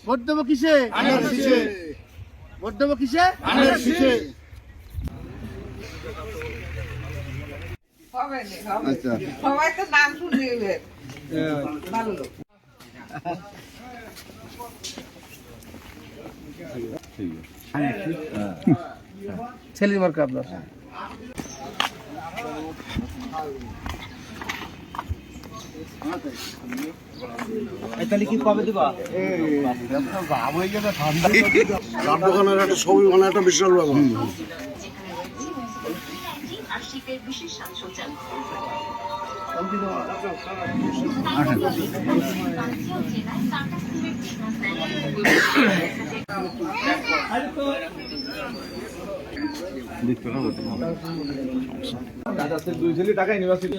Vote দেবো কিসে? Vote দেবো কিসে? আচ্ছা সবাই তো নাম শুনবে ভালো লোক। ছেলে মার্কা আপনার তাহলে কি কবে দিবা? দোকানের একটা ছবি মানে একটা বিশাল ব্যাপার। দুই ছেলে টাকা ইউনিভার্সিটি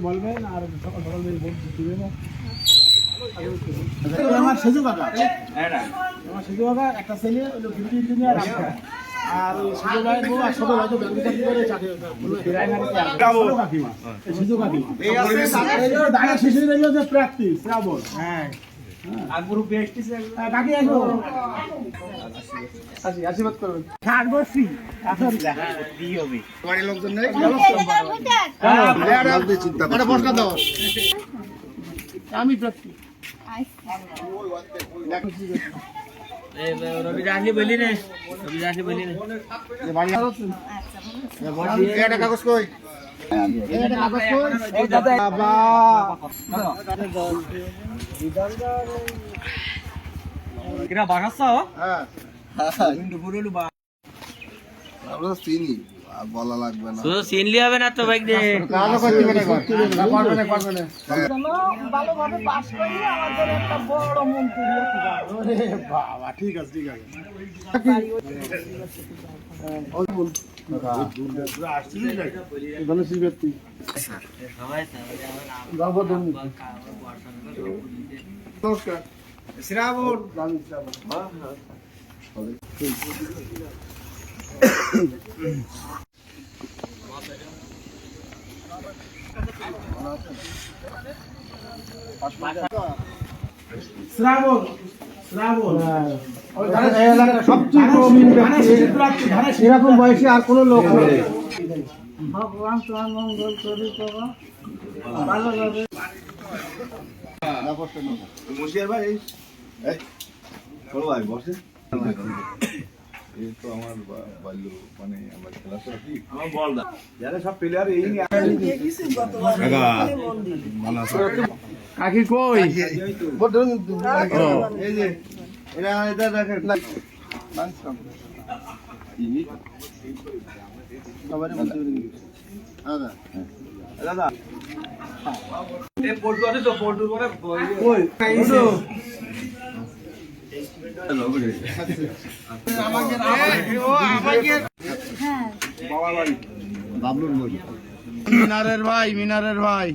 বলবেন আর সকাল সকাল ভোট দিবেন। আমার সেজু কাকা, আমার সেজু কাকা একটা ছেলে হলো ডিউটি ইঞ্জিনিয়ার আর সেজু ভাই বউ আর ছোট ভাই তো ব্যাংকে চাকরি করে চাকরি কাকিমা সেজু কাকিমা দাদা শিশুর যে প্র্যাকটিস শ্রাবণ। হ্যাঁ কাকি আসবো, আশীর্বাদ করবেন। বাড়ির লোকজন নেই প্রশ্ন দাও। আমি প্রার্থী কাগজ কই চিনি বলা লাগবে না, শুধু চিনলি হবে না তো বাইক দিয়ে ভালোভাবে পাস করি আমাদের একটা বড় মন্ত্রী বাবা। ঠিক আছে ঠিক আছে শ্রাবণ শ্রাবণ শ্রাবণ সেরকম বয়সে আর কোনো লোক নেই। ভগবান তোমার মঙ্গল করি বাবা ভালোভাবে। মুশিয়ার ভাই ভাই বসে এই তো আমার বাল্য মানে আমার খেলাটা কি আমার বল দা যারা সব প্লেয়ার এই কাকি কই এই যে এরা এটা দেখেন দাদা এই পল্টু আছে তো পল্টুর পরে মিনারের ভাই মিনারের ভাই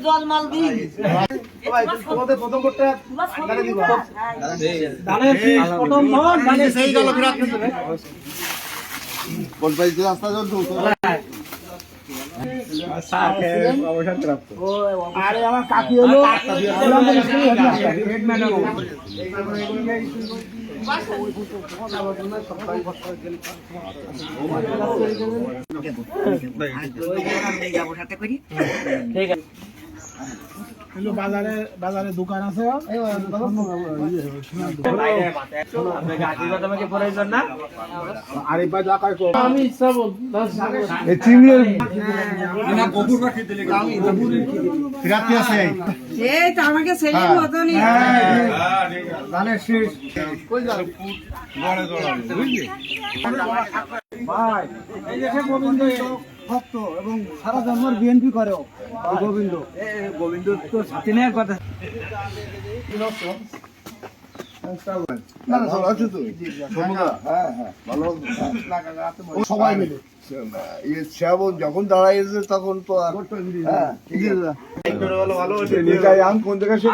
জল মাল দিই প্রথম করতে কোন পাইছে রাস্তা জন্য আরে আমার কাকি হলো ঠিক আছে বাজারে বাজারে দোকান আছে আমি শ্রাবণ এই তো আমাকে ছেলের মতনই ধানের শীষ ভাই এই যে গোবিন্দ ভক্ত এবং সারা জন্মের বিএনপি করেও গোবিন্দ গোবিন্দ তো সাথে নেওয়ার কথা। না না ভালো আছো তো? হ্যাঁ হ্যাঁ ভালো সবাই মিলে শ্রাবণ যখন দাঁড়াইছে তখন তো আর হ্যাঁ ঠিক আছে নিকায় আম কোন জায়গায় সে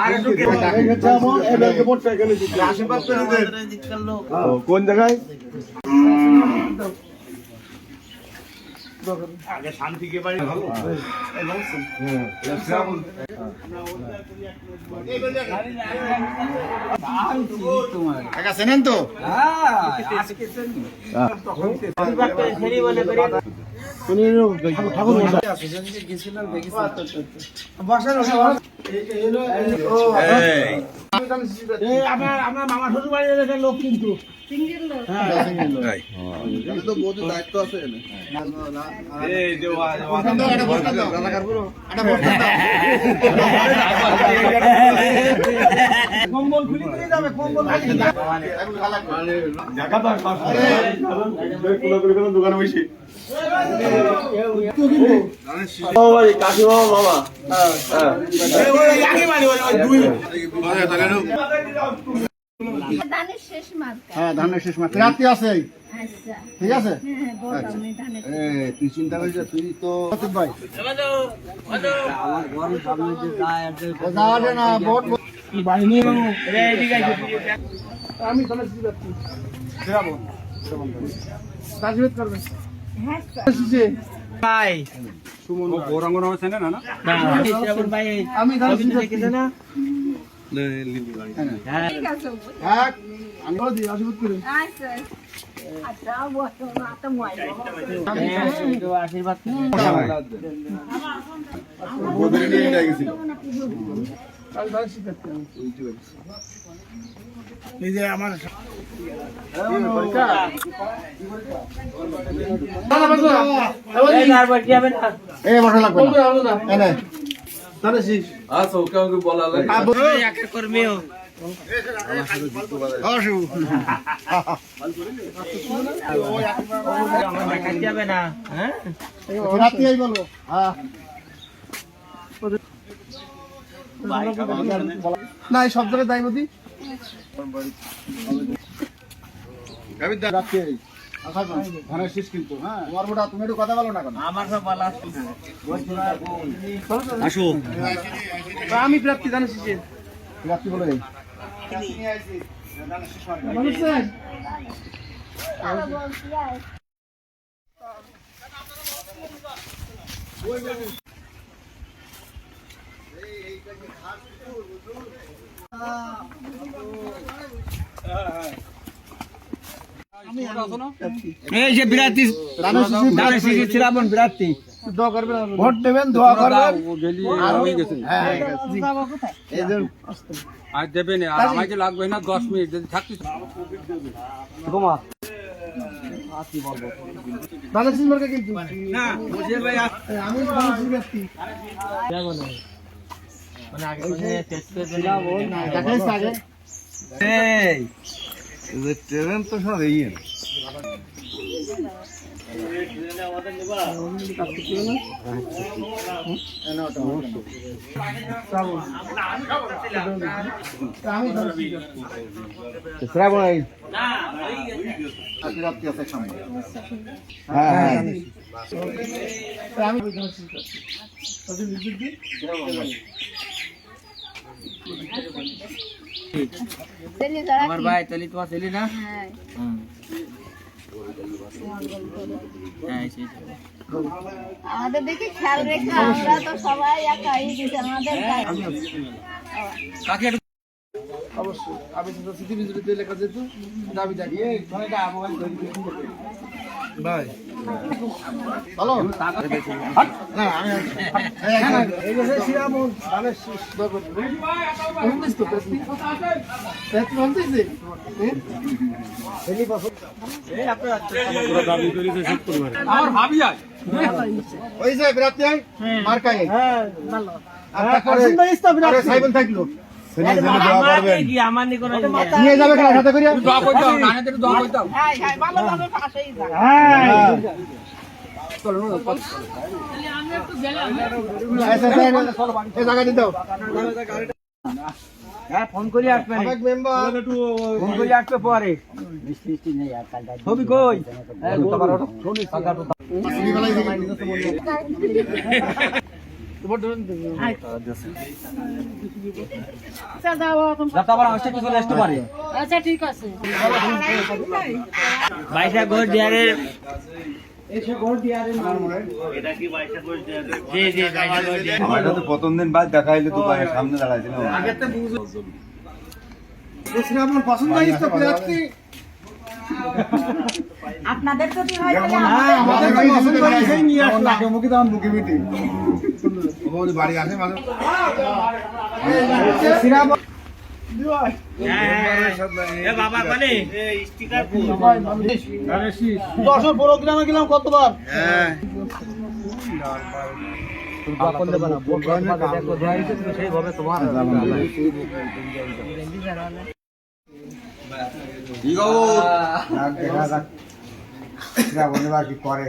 কোন জায়গায় আগে শান্তি কে বাড়ি ভালো চেনেন তো ঠাকুর আপনার মামা শ্বশুর বাড়ির এলাকার লোক কিন্তু তো বহুত দায়িত্ব আছে কম্বল খুলি করে যাবে কম্বল দোকানে বসে ধানের শেষ মার্কা। হ্যাঁ ধানের শেষ মাস রাত্রি আছে আচ্ছা ঠিক আছে হ্যাঁ বললাম আমি ধানের তুই চিন্তা করিস তুই তো ভাই যাওয়াটা না ভোট বাড়ি নিয়ে আমি তাহলে শ্রাবণ রাজনীতি করবেন হ্যাঁ স্যার। সুমন ভাই আমি তাহলে ঠিক আছে আমি বলে দিই আশীর্বাদ করি আচ্ছা আচ্ছা বসো না তো মই বদলে নিয়ে গেছিল এই যে আমার এই বসা লাগবে না তাহলে শেষ আচ্ছা ওকে আমাকে বলা লাগে রাত্রি আই বলো না এই সব জায়গায় দায়ী মতি রাত্রি আই ধানের শেষ কিন্তু হ্যাঁ তোমার মোটা তুমি একটু কথা বলো না কেন আমার সব বলা আসো আমি প্রাপ্তি ধানের শেষে রাত্রি বলে যাই আরো বলছি আয় এই যে বিরাতি ধানের শীষে শ্রাবণ বিরাতি দোয়া করবেন ভোট দেবেন দোয়া করবেন হ্যাঁ এই যে আর দেবেন আর আমাকে লাগবে না 10 মিনিট যদি থাকতিস ধানের শেষ মার্কা কিন্তু না বুঝে ভাই আমি ধানের শেষ ব্যক্তি দেখাইছ আগে এই ট্রেন তো সব এই শ্রাবণ রাত্রি আছে সামনে হ্যাঁ আমি চলি যারা আমার ভাই তাহলে তোমার ছেলে না হ্যাঁ হ্যাঁ সেই আমাদের দিকে খেয়াল রেখে আমরা তো সবাই একাই দিতে আমাদের কাকে অবশ্যই আমি তো স্মৃতি বিজড়িত লেখা যেত দাবি দেখি ভাই হ্যালো না আমি এই যে শ্রীরামন ধানের শেষ দোয়া করবো বলতিস তো পেতনি বলতিস আমার ভাবি আয় ওই যে বিরাট মার্কাই হ্যাঁ ভালো আরে সাইকেল থাকলো আমার নি কোনো নিয়ে যাবে কেন সাথে করে দোয়া কইতাম নানাদের দোয়া কইতাম হ্যাঁ হ্যাঁ ভালোভাবে পাশেই যা হ্যাঁ হ্যাঁ ফোন করে আসবে ফোন করে আসবে পরে ছবি কই আচ্ছা ঠিক আছে বাইশা ঘর দিয়ারে আমার তো প্রথম দিন বাদ দেখা হইলে দোকানের সামনে দাঁড়াইছিলাম আপনাদের যদি হয় তাহলে বাড়ি আসে মাঝে দশের প্রোগ্রামে গেলাম কতবার সেইভাবে তোমার দেখা যাক কি করে